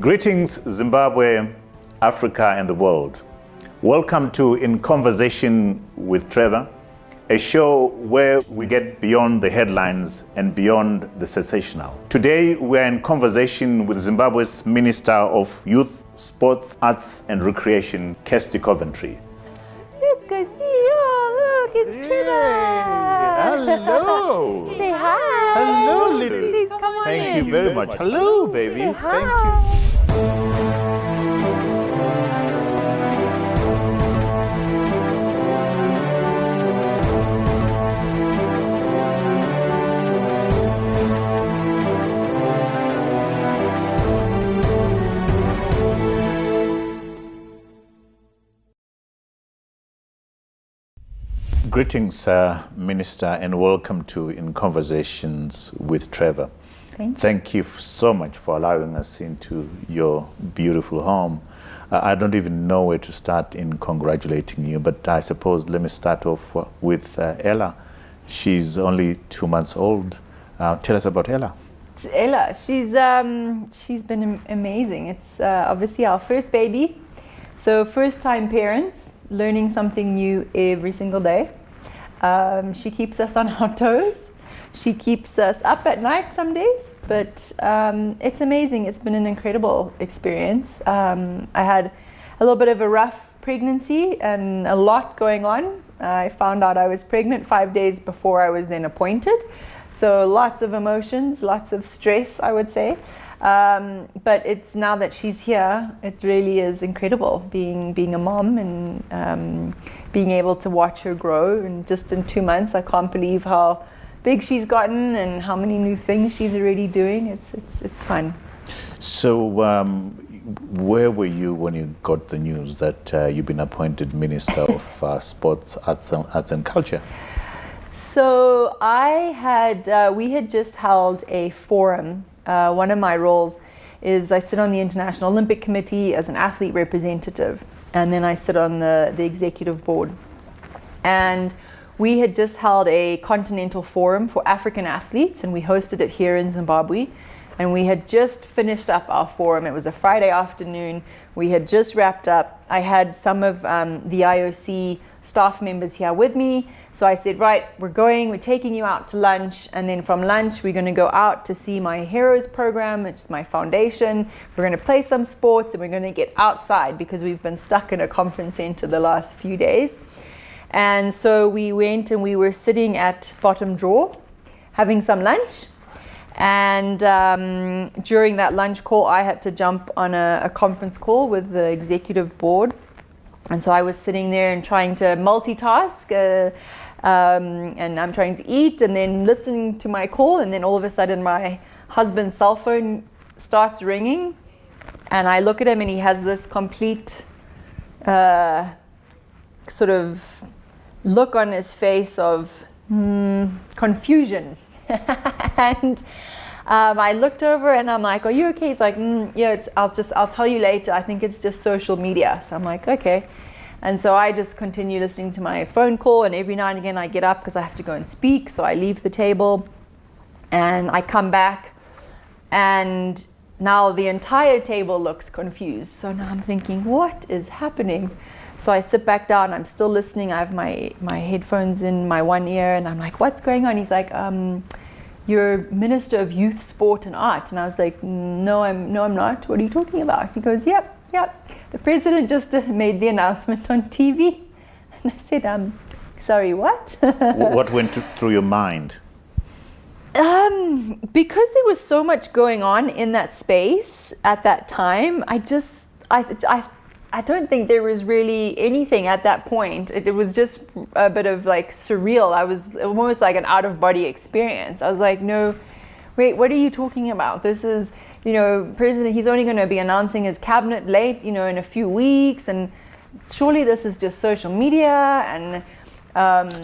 Greetings, Zimbabwe, Africa, and the world. Welcome to In Conversation with Trevor, a show where we get beyond the headlines and beyond the sensational. Today, we're in conversation with Zimbabwe's Minister of Youth, Sports, Arts, and Recreation, Kirsty Coventry. Let's go see you. Look, it's Trevor. Hello. Say hi. Hello, ladies. Please come on in. Thank you very much. Hello, baby. Say hi. Thank you. Greetings, Minister, and welcome to In Conversations with Trevor. Thank you so much for allowing us into your beautiful home. I don't even know where to start in congratulating you, but I suppose let me start off with Ella. She's only 2 months old. Tell us about Ella. Ella, she's been amazing. It's obviously our first baby, so first-time parents, learning something new every single day. She keeps us on our toes. She keeps us up at night some days, but it's amazing. It's been an incredible experience. I had a little bit of a rough pregnancy and a lot going on. I found out I was pregnant 5 days before I was then appointed. So lots of emotions, lots of stress, I would say. But it's now that she's here, it really is incredible being a mom and being able to watch her grow. And just in 2 months, I can't believe how big she's gotten and how many new things she's already doing. It's fun. So where were you when you got the news that you've been appointed Minister of Sports, Arts and Culture? So we had just held a forum. One of my roles is I sit on the International Olympic Committee as an athlete representative, and then I sit on the executive board. And we had just held a continental forum for African athletes, and we hosted it here in Zimbabwe. And we had just finished up our forum. It was a Friday afternoon. We had just wrapped up. I had some of the IOC staff members here with me. So I said, right, we're taking you out to lunch. And then from lunch, we're going to go out to see my Heroes program, which is my foundation. We're going to play some sports and we're going to get outside because we've been stuck in a conference center the last few days. And so we went and we were sitting at Bottom Drawer, having some lunch. And during that lunch call, I had to jump on a conference call with the executive board. And so I was sitting there and trying to multitask, and I'm trying to eat and then listening to my call. And then all of a sudden, my husband's cell phone starts ringing. And I look at him and he has this complete sort of look on his face of confusion. And I looked over and I'm like, are you okay? He's like, yeah, I'll tell you later. I think it's just social media. So I'm like, okay. And so I just continue listening to my phone call, and every now and again I get up because I have to go and speak. So I leave the table and I come back, and now the entire table looks confused. So now I'm thinking, what is happening? So I sit back down, I'm still listening. I have my headphones in my one ear, and I'm like, what's going on? He's like, you're Minister of Youth, Sport and Art. And I was like, no, I'm not. What are you talking about? He goes, yep. The president just made the announcement on TV. And I said, sorry, what? What went through your mind? Because there was so much going on in that space at that time, I don't think there was really anything at that point. It was just a bit of like surreal. I was almost like an out-of-body experience. I was like, no, wait, what are you talking about? This is, President, he's only going to be announcing his cabinet late, in a few weeks. And surely this is just social media. And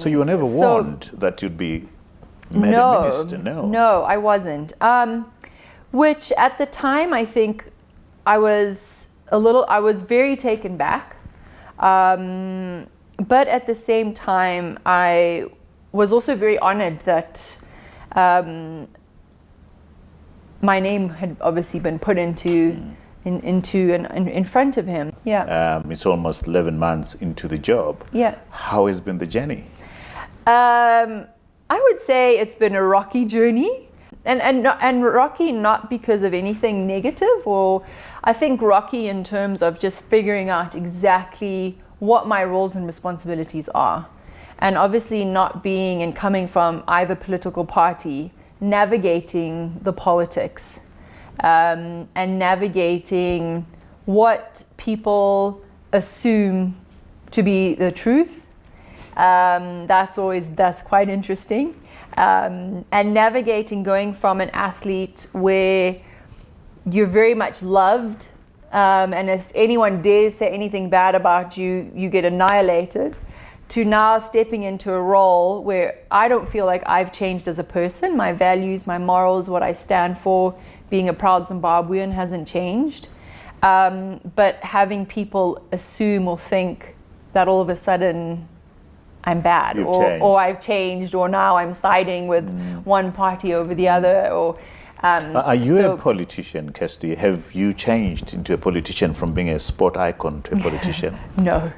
so you were never warned that you'd be made a minister? No, I wasn't. Which at the time, I think I was very taken back. But at the same time, I was also very honored that my name had obviously been put into in front of him. Yeah. It's almost 11 months into the job. Yeah. How has been the journey? I would say it's been a rocky journey, and rocky not because of anything negative, or I think rocky in terms of just figuring out exactly what my roles and responsibilities are, and obviously not being and coming from either political party, navigating the politics. And navigating what people assume to be the truth. That's quite interesting. And navigating going from an athlete where you're very much loved, and if anyone dares say anything bad about you, you get annihilated, to now stepping into a role where I don't feel like I've changed as a person. My values, my morals, what I stand for, being a proud Zimbabwean hasn't changed. But having people assume or think that all of a sudden I'm bad, or I've changed, or now I'm siding with one party over the other. Or are you a politician, Kirsty? Have you changed into a politician from being a sport icon to a politician? No,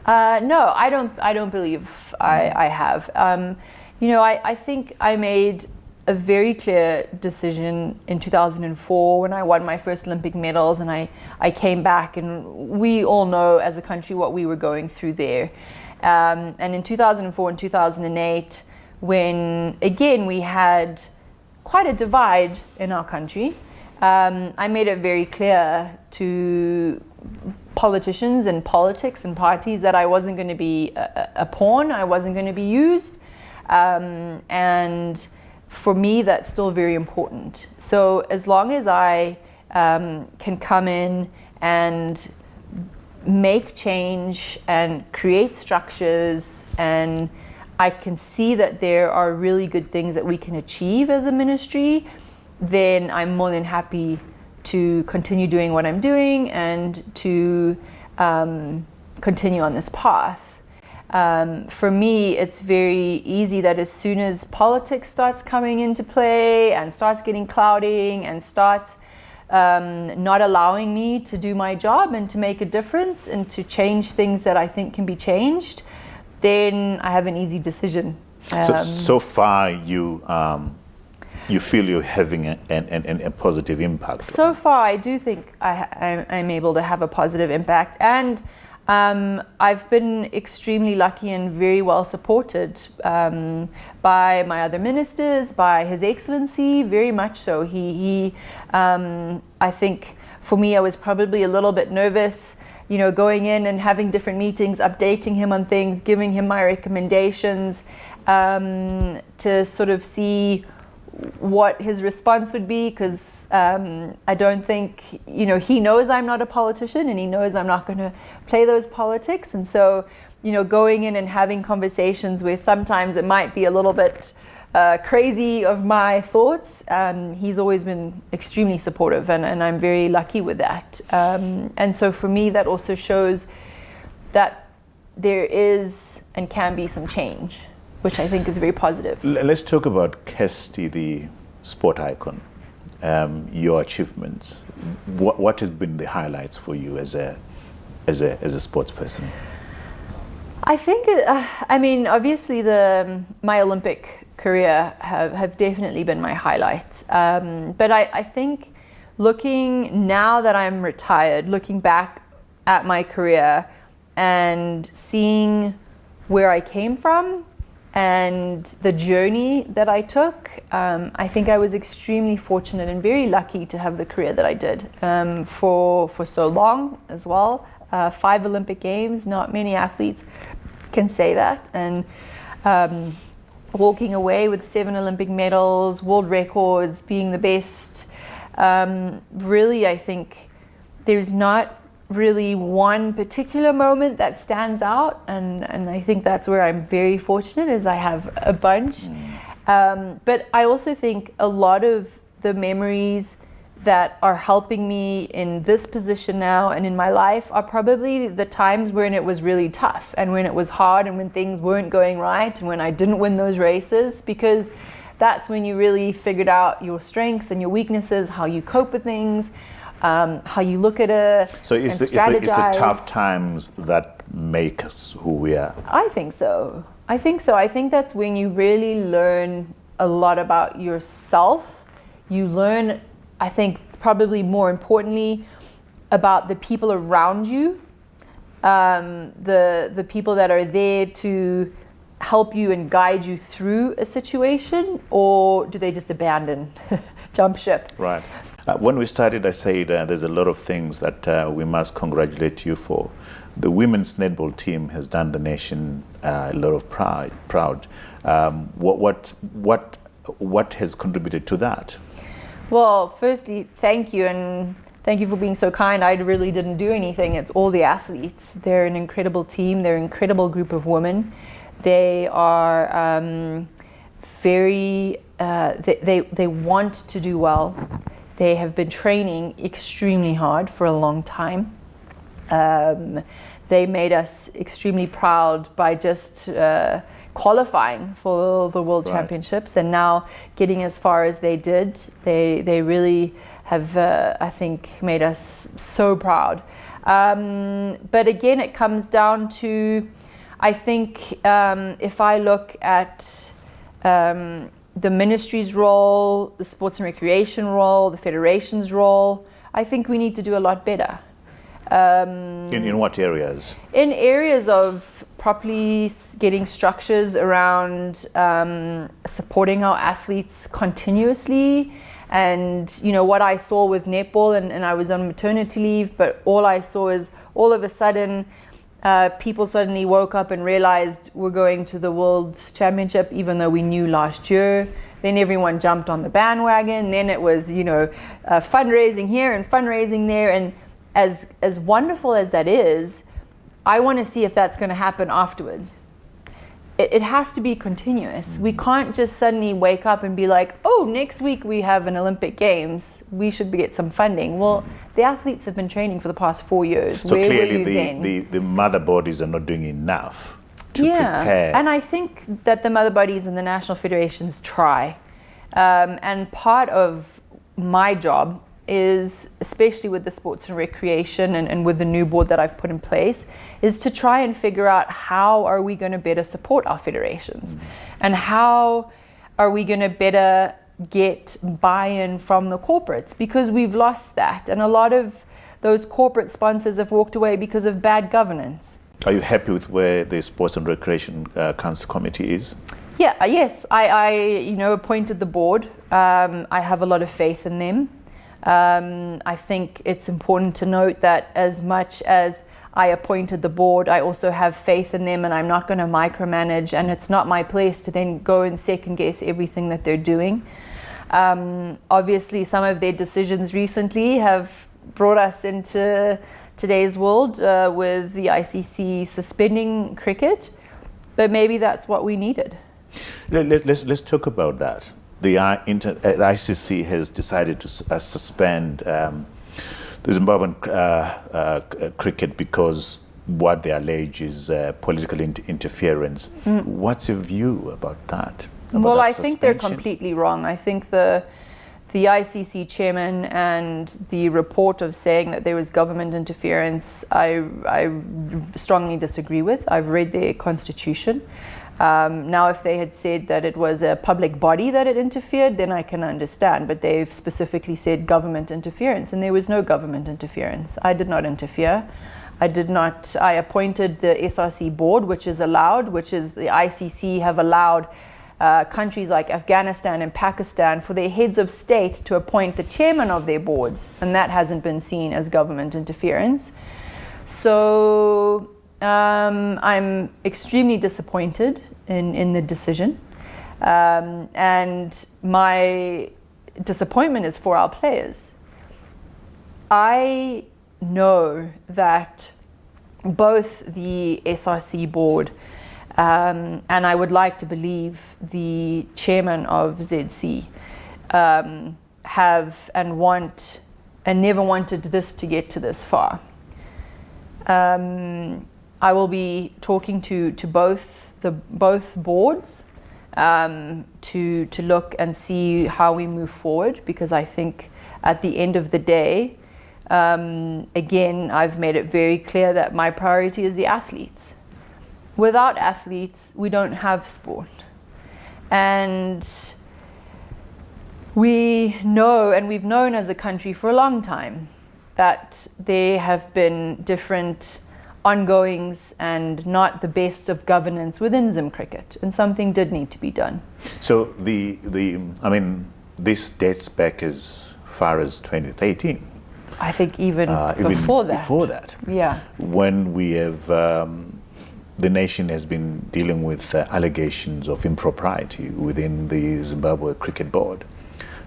I don't believe I have. I think I made a very clear decision in 2004 when I won my first Olympic medals, and I came back, and we all know as a country what we were going through there. And in 2004 and 2008, when again we had quite a divide in our country, I made it very clear to politicians and politics and parties that I wasn't going to be a pawn, I wasn't going to be used. And for me, that's still very important. So as long as I can come in and make change and create structures, and I can see that there are really good things that we can achieve as a ministry, then I'm more than happy to continue doing what I'm doing and to continue on this path. For me, it's very easy that as soon as politics starts coming into play and starts getting clouding and starts not allowing me to do my job and to make a difference and to change things that I think can be changed, then I have an easy decision. So far, you feel you're having a positive impact? So far, I do think I'm able to have a positive impact. And I've been extremely lucky and very well supported by my other ministers, by His Excellency, very much so. I think for me, I was probably a little bit nervous, going in and having different meetings, updating him on things, giving him my recommendations, to sort of see what his response would be, because I don't think, he knows I'm not a politician, and he knows I'm not going to play those politics. And so, going in and having conversations where sometimes it might be a little bit crazy of my thoughts, he's always been extremely supportive, and I'm very lucky with that. And so for me, that also shows that there is and can be some change, which I think is very positive. Let's talk about Kirsty, the sport icon, your achievements. What has been the highlights for you as a sports person? I think, obviously my Olympic career have definitely been my highlights. But I think looking, now that I'm retired, looking back at my career and seeing where I came from and the journey that I took, I think I was extremely fortunate and very lucky to have the career that I did for so long as well. 5 Olympic Games, not many athletes can say that. And walking away with 7 Olympic medals, world records, being the best. Really, I think there's not really one particular moment that stands out, and I think that's where I'm very fortunate, is I have a bunch. But I also think a lot of the memories that are helping me in this position now and in my life are probably the times when it was really tough and when it was hard and when things weren't going right and when I didn't win those races, because that's when you really figured out your strengths and your weaknesses, how you cope with things. how you look at it. So it's the tough times that make us who we are. I think so. I think that's when you really learn a lot about yourself. You learn, I think, probably more importantly, about the people around you, the people that are there to help you and guide you through a situation, or do they just abandon, jump ship? Right. When we started, I said there's a lot of things that we must congratulate you for. The women's netball team has done the nation a lot of proud. What has contributed to that? Well, firstly, thank you, and thank you for being so kind. I really didn't do anything. It's all the athletes. They're an incredible team. They're an incredible group of women. They are they want to do well. They have been training extremely hard for a long time. They made us extremely proud by just qualifying for the World Championships, and now getting as far as they did. They really have, I think, made us so proud. But again, it comes down to, I think, if I look at the ministry's role, the sports and recreation role, the federation's role, I think we need to do a lot better. In what areas? In areas of properly getting structures around supporting our athletes continuously. And you know what I saw with netball, and I was on maternity leave, but all I saw is all of a sudden people suddenly woke up and realized we're going to the World Championship, even though we knew last year. Then everyone jumped on the bandwagon. Then it was, fundraising here and fundraising there. And as wonderful as that is, I want to see if that's going to happen afterwards. It has to be continuous. We can't just suddenly wake up and be like, oh, next week we have an Olympic Games, we should get some funding. Well, the athletes have been training for the past 4 years. So where clearly the mother bodies are not doing enough to prepare. And I think that the mother bodies and the national federations try. And part of my job is, especially with the sports and recreation and with the new board that I've put in place, is to try and figure out how are we going to better support our federations, and how are we going to better get buy-in from the corporates, because we've lost that, and a lot of those corporate sponsors have walked away because of bad governance. Are you happy with where the Sports and Recreation Council Committee is? Yes, I appointed the board. I have a lot of faith in them. I think it's important to note that as much as I appointed the board, I also have faith in them, and I'm not going to micromanage, and it's not my place to then go and second guess everything that they're doing. Obviously, some of their decisions recently have brought us into today's world with the ICC suspending cricket, but maybe that's what we needed. Let's talk about that. The ICC has decided to suspend the Zimbabwean cricket because what they allege is political interference. What's your view about that? Well, I think they're completely wrong. I think the ICC chairman and the report of saying that there was government interference, I strongly disagree with. I've read their constitution. Now, if they had said that it was a public body that had interfered, then I can understand. But they've specifically said government interference, and there was no government interference. I did not interfere. I appointed the SRC board, which is the ICC have allowed countries like Afghanistan and Pakistan for their heads of state to appoint the chairman of their boards, and that hasn't been seen as government interference. So I'm extremely disappointed in the decision, and my disappointment is for our players. I know that both the SRC board and I would like to believe the chairman of ZC have and want and never wanted this to get to this far. I will be talking to both boards to look and see how we move forward, because I think at the end of the day, Again, I've made it very clear that my priority is the athletes. Without athletes, we don't have sport. And we know, and we've known as a country for a long time, that there have been different ongoings and not the best of governance within Zim cricket, and something did need to be done. So this dates back as far as 2018. I think even before that. Before that. Yeah. When we have, the nation has been dealing with allegations of impropriety within the Zimbabwe Cricket Board,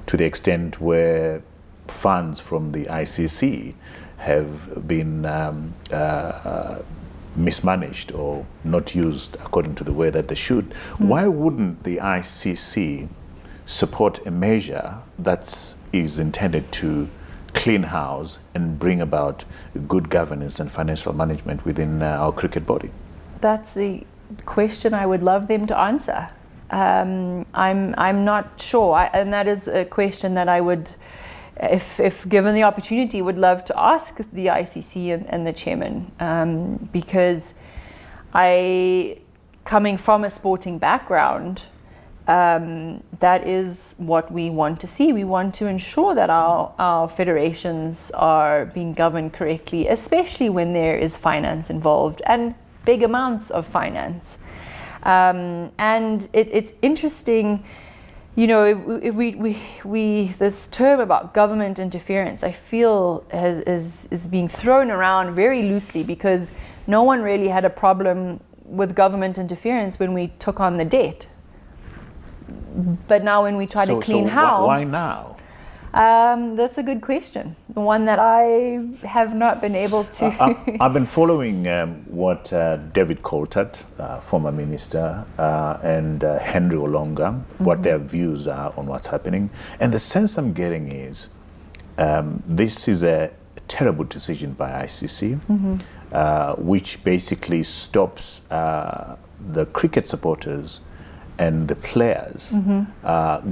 to the extent where funds from the ICC have been mismanaged or not used according to the way that they should. Why wouldn't the ICC support a measure that is intended to clean house and bring about good governance and financial management within our cricket body? That's the question I would love them to answer. I'm not sure, and that is a question that I would, if given the opportunity, would love to ask the ICC and the chairman, because coming from a sporting background, that is what we want to see. We want to ensure that our federations are being governed correctly, especially when there is finance involved, and big amounts of finance. And it's interesting, if we this term about government interference, I feel is being thrown around very loosely, because no one really had a problem with government interference when we took on the debt. But now when we try to clean house... Why now? That's a good question. The one that I have not been able to... I've been following what David Coltart, former minister, and Henry Olonga, what their views are on what's happening. And the sense I'm getting is this is a terrible decision by ICC, which basically stops the cricket supporters and the players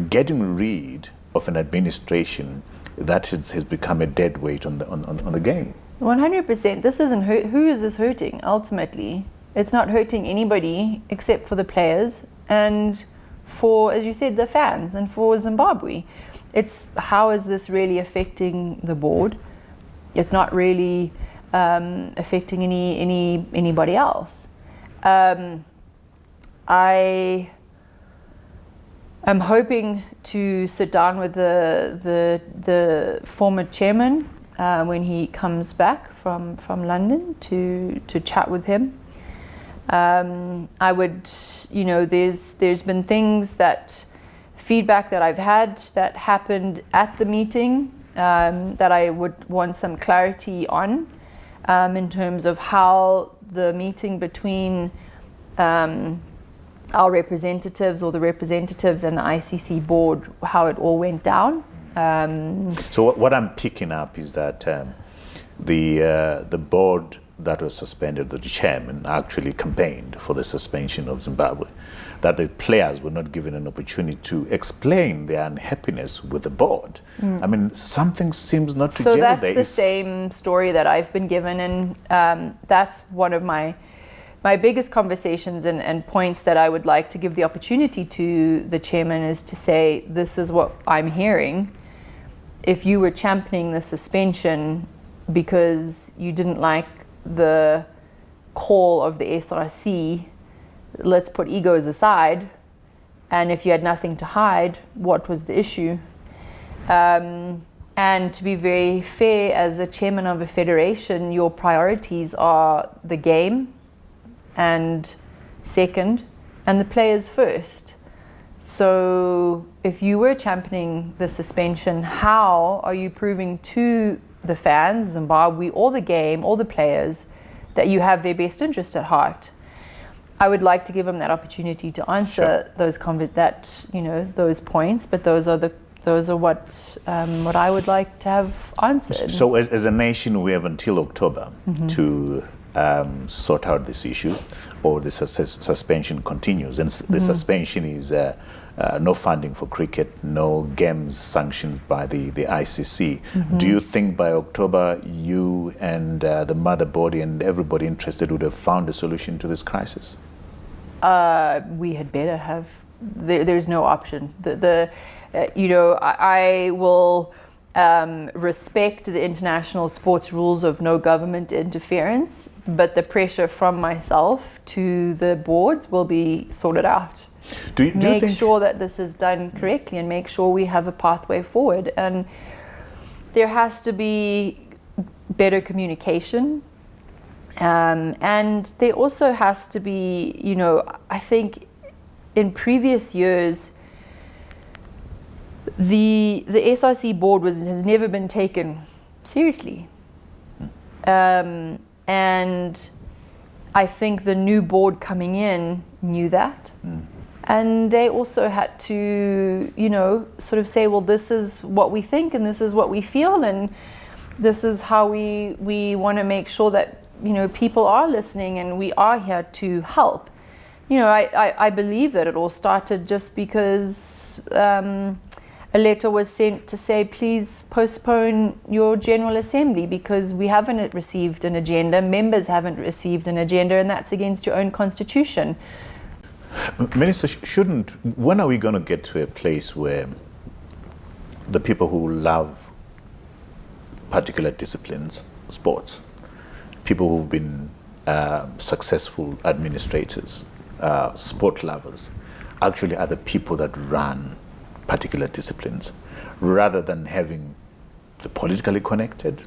getting rid of an administration that has become a dead weight on the game. 100%. This isn't who is this hurting ultimately? It's not hurting anybody except for the players and for, as you said, the fans, and for Zimbabwe. It's how is this really affecting the board? It's not really affecting anybody else. I'm hoping to sit down with the former chairman when he comes back from London to chat with him. I would, there's been feedback that I've had that happened at the meeting that I would want some clarity on in terms of how the meeting between our representatives, or the representatives and the ICC board, how it all went down. So what I'm picking up is that the board that was suspended, the chairman actually campaigned for the suspension of Zimbabwe, that the players were not given an opportunity to explain their unhappiness with the board. Something seems not to gel there. So that's the same story that I've been given, and that's one of my biggest conversations and points that I would like to give the opportunity to the chairman, is to say, this is what I'm hearing. If you were championing the suspension because you didn't like the call of the SRC, let's put egos aside, and if you had nothing to hide, what was the issue? And to be very fair, as a chairman of a federation, your priorities are the game, and second, and the players first. So if you were championing the suspension, how are you proving to the fans, Zimbabwe, or the game, or the players, that you have their best interest at heart? I would like to give them that opportunity to answer those points, but those are what I would like to have answered. So as a nation, we have until October to sort out this issue, or the suspension continues. And the suspension is no funding for cricket, no games sanctioned by the ICC. Do you think by October you and the mother body and everybody interested would have found a solution to this crisis? We had better have. There's no option. I will respect the international sports rules of no government interference, but the pressure from myself to the boards will be sorted out. Do you make think sure that this is done correctly and make sure we have a pathway forward. And there has to be better communication. And there also has to be, I think in previous years, the SRC board has never been taken seriously. And I think the new board coming in knew that. And they also had to, sort of say, well, this is what we think and this is what we feel and this is how we want to make sure that, people are listening and we are here to help. I believe that it all started just because a letter was sent to say, please postpone your General Assembly because we haven't received an agenda, members haven't received an agenda, and that's against your own constitution. Minister, when are we going to get to a place where the people who love particular disciplines, sports, people who've been successful administrators, sport lovers, actually are the people that run particular disciplines, rather than having the politically connected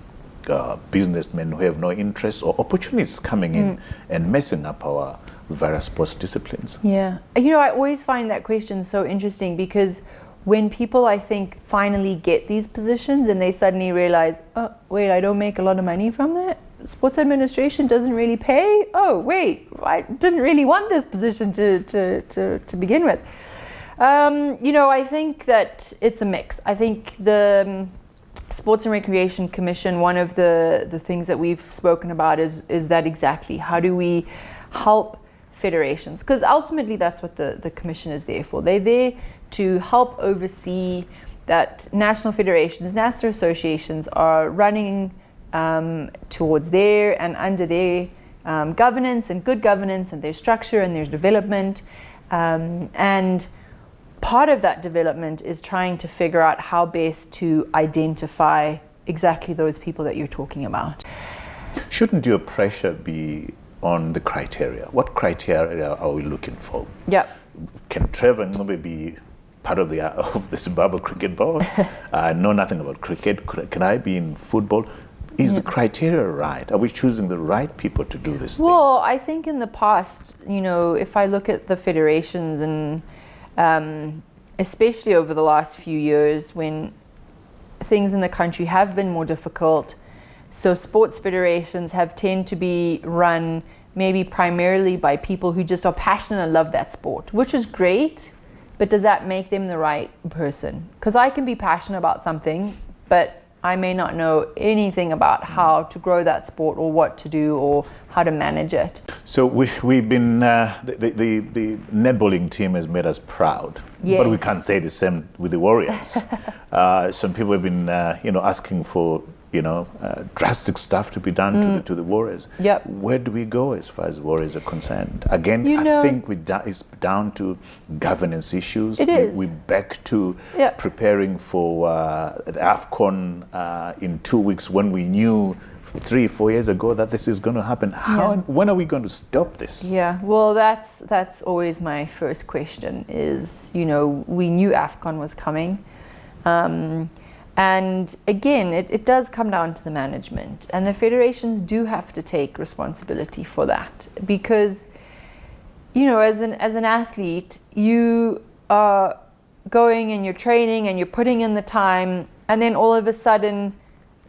businessmen who have no interest or opportunities coming in and messing up our various sports disciplines? Yeah. I always find that question so interesting because when people, I think, finally get these positions and they suddenly realize, oh, wait, I don't make a lot of money from that? Sports administration doesn't really pay? Oh, wait, I didn't really want this position to begin with. I think that it's a mix. I think the Sports and Recreation Commission, one of the things that we've spoken about is that exactly. How do we help federations? Because ultimately that's what the commission is there for. They're there to help oversee that national federations, national associations are running towards their and under their governance and good governance and their structure and their development. And part of that development is trying to figure out how best to identify exactly those people that you're talking about. Shouldn't your pressure be on the criteria? What criteria are we looking for? Yeah. Can Trevor Ncube be part of the Zimbabwe Cricket Board? I know nothing about cricket. Can I be in football? Is the criteria right? Are we choosing the right people to do this thing? Well, I think in the past, if I look at the federations and especially over the last few years when things in the country have been more difficult, so sports federations have tend to be run maybe primarily by people who just are passionate and love that sport, which is great, but does that make them the right person? Because I can be passionate about something, but I may not know anything about how to grow that sport or what to do or how to manage it. So we've been, the netballing team has made us proud, yes. But we can't say the same with the Warriors. Some people have been, asking for, drastic stuff to be done to the Warriors. Yep. Where do we go as far as Warriors are concerned? Again, I think it's down to governance issues. It is. We're back to preparing for the AFCON in 2 weeks when we knew 3-4 years ago that this is going to happen. How and when are we going to stop this? Yeah, well, that's always my first question is, we knew AFCON was coming. And again, it does come down to the management, and the federations do have to take responsibility for that because, as an athlete, you are going and you're training and you're putting in the time, and then all of a sudden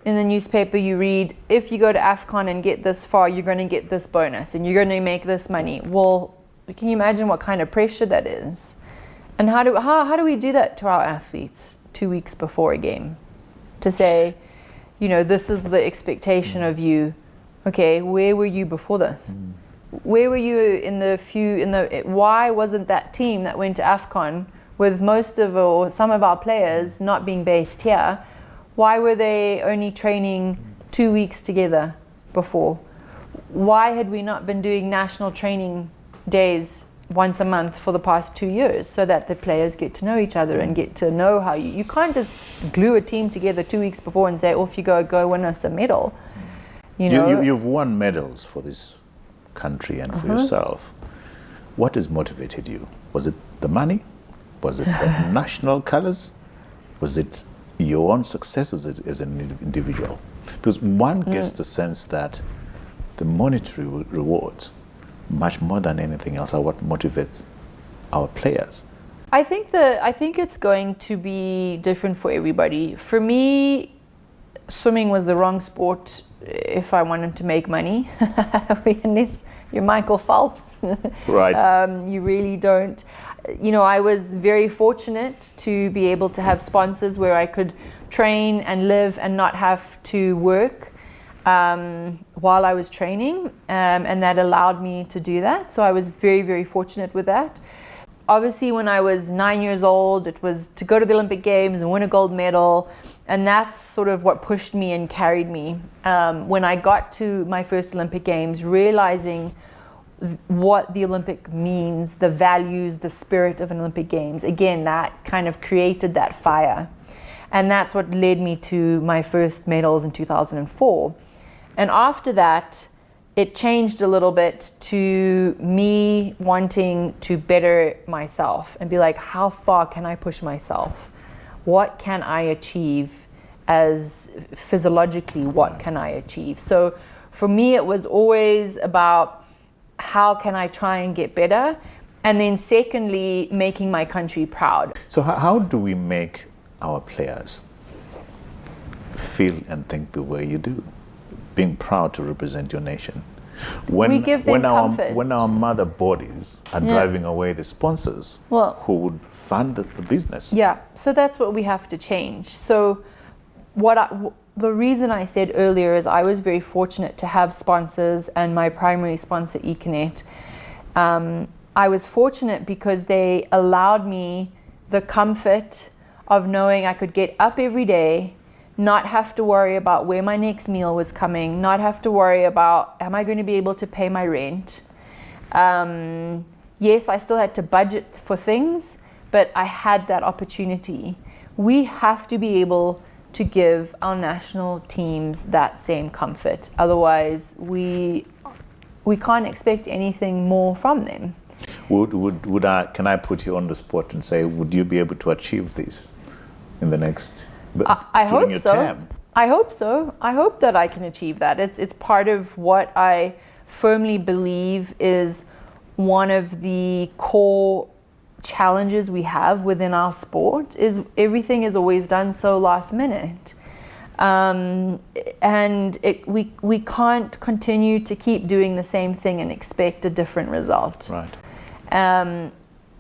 in the newspaper you read, if you go to AFCON and get this far, you're going to get this bonus and you're going to make this money. Well, can you imagine what kind of pressure that is? And how do we do that to our athletes 2 weeks before a game? To say, this is the expectation of you okay, where were you before this? Where were you why wasn't that team that went to AFCON with most of or some of our players not being based here, why were they only training 2 weeks together before? Why had we not been doing national training days once a month for the past 2 years so that the players get to know each other and get to know how you can't just glue a team together 2 weeks before and say, off you go win us a medal. You've won medals for this country and for yourself. What has motivated you? Was it the money? Was it the national colors? Was it your own success as an individual? Because one gets the sense that the monetary rewards, much more than anything else, are what motivates our players. I think it's going to be different for everybody. For me, swimming was the wrong sport if I wanted to make money. Unless you're Michael Phelps. Right. You really don't. I was very fortunate to be able to have sponsors where I could train and live and not have to work while I was training, and that allowed me to do that. So I was very, very fortunate with that. Obviously, when I was 9 years old, it was to go to the Olympic Games and win a gold medal, and that's sort of what pushed me and carried me. When I got to my first Olympic Games, realizing what the Olympic means, the values, the spirit of an Olympic Games, again, that kind of created that fire. And that's what led me to my first medals in 2004. And after that, it changed a little bit to me wanting to better myself and be like, how far can I push myself? What can I achieve as physiologically, what can I achieve? So for me, it was always about how can I try and get better? And then secondly, making my country proud. So how do we make our players feel and think the way you do? Being proud to represent your nation. We give them comfort. When our mother bodies are driving away the sponsors who would fund the business. Yeah, so that's what we have to change. So the reason I said earlier is I was very fortunate to have sponsors, and my primary sponsor, Econet. I was fortunate because they allowed me the comfort of knowing I could get up every day, not have to worry about where my next meal was coming, not have to worry about, am I going to be able to pay my rent? Yes, I still had to budget for things, but I had that opportunity. We have to be able to give our national teams that same comfort. Otherwise, we can't expect anything more from them. Can I put you on the spot and say, would you be able to achieve this in the next? I hope so. Term? I hope so. I hope that I can achieve that. It's part of what I firmly believe is one of the core challenges we have within our sport is everything is always done so last minute. We can't continue to keep doing the same thing and expect a different result. Right.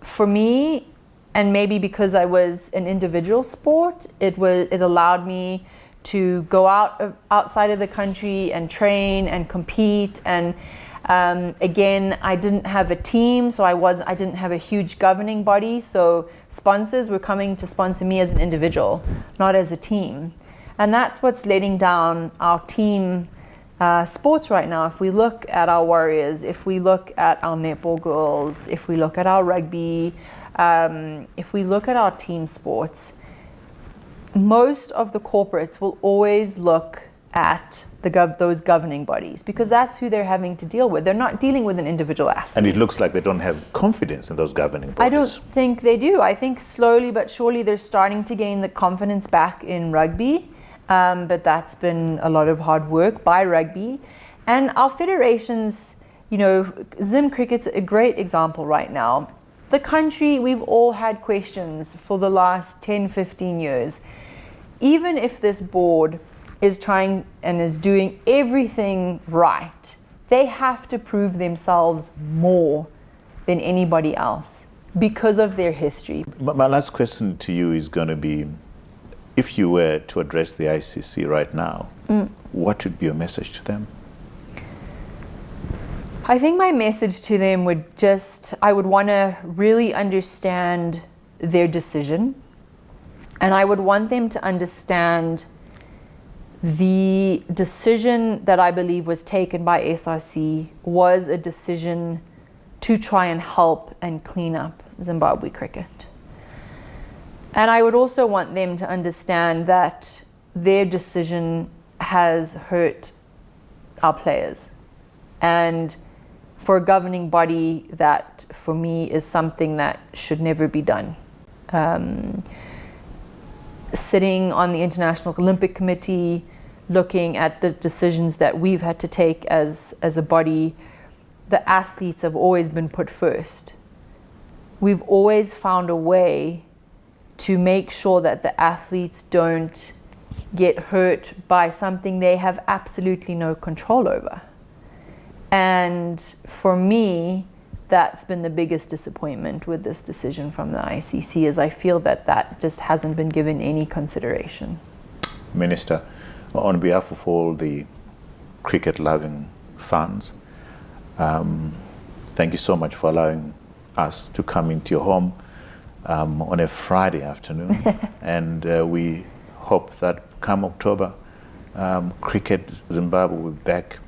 For me, and maybe because I was an individual sport, it allowed me to go outside of the country and train and compete. And again, I didn't have a team, so I didn't have a huge governing body. So sponsors were coming to sponsor me as an individual, not as a team. And that's what's letting down our team sports right now. If we look at our Warriors, if we look at our netball girls, if we look at our rugby, if we look at our team sports, most of the corporates will always look at those governing bodies because that's who they're having to deal with. They're not dealing with an individual athlete. And it looks like they don't have confidence in those governing bodies. I don't think they do. I think slowly but surely they're starting to gain the confidence back in rugby. But that's been a lot of hard work by rugby. And our federations, Zim Cricket's a great example right now. The country, we've all had questions for the last 10, 15 years. Even if this board is trying and is doing everything right, they have to prove themselves more than anybody else because of their history. My last question to you is going to be, if you were to address the ICC right now, what would be your message to them? I think my message to them would just, I would want to really understand their decision, and I would want them to understand the decision that I believe was taken by SRC was a decision to try and help and clean up Zimbabwe cricket. And I would also want them to understand that their decision has hurt our players. And for a governing body, that for me is something that should never be done. Sitting on the International Olympic Committee, looking at the decisions that we've had to take as a body, the athletes have always been put first. We've always found a way to make sure that the athletes don't get hurt by something they have absolutely no control over. And for me, that's been the biggest disappointment with this decision from the ICC, is I feel that that just hasn't been given any consideration. Minister, on behalf of all the cricket-loving fans, thank you so much for allowing us to come into your home on a Friday afternoon. And we hope that come October, Cricket Zimbabwe will be back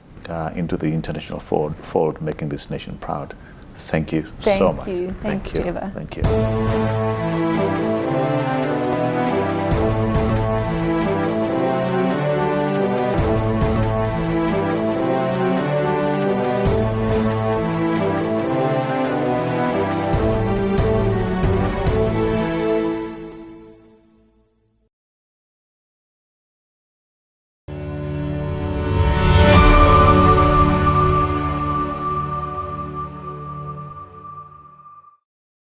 into the international fold, making this nation proud. Thank you so much. Thank you. Thanks, Trevor. Thank you.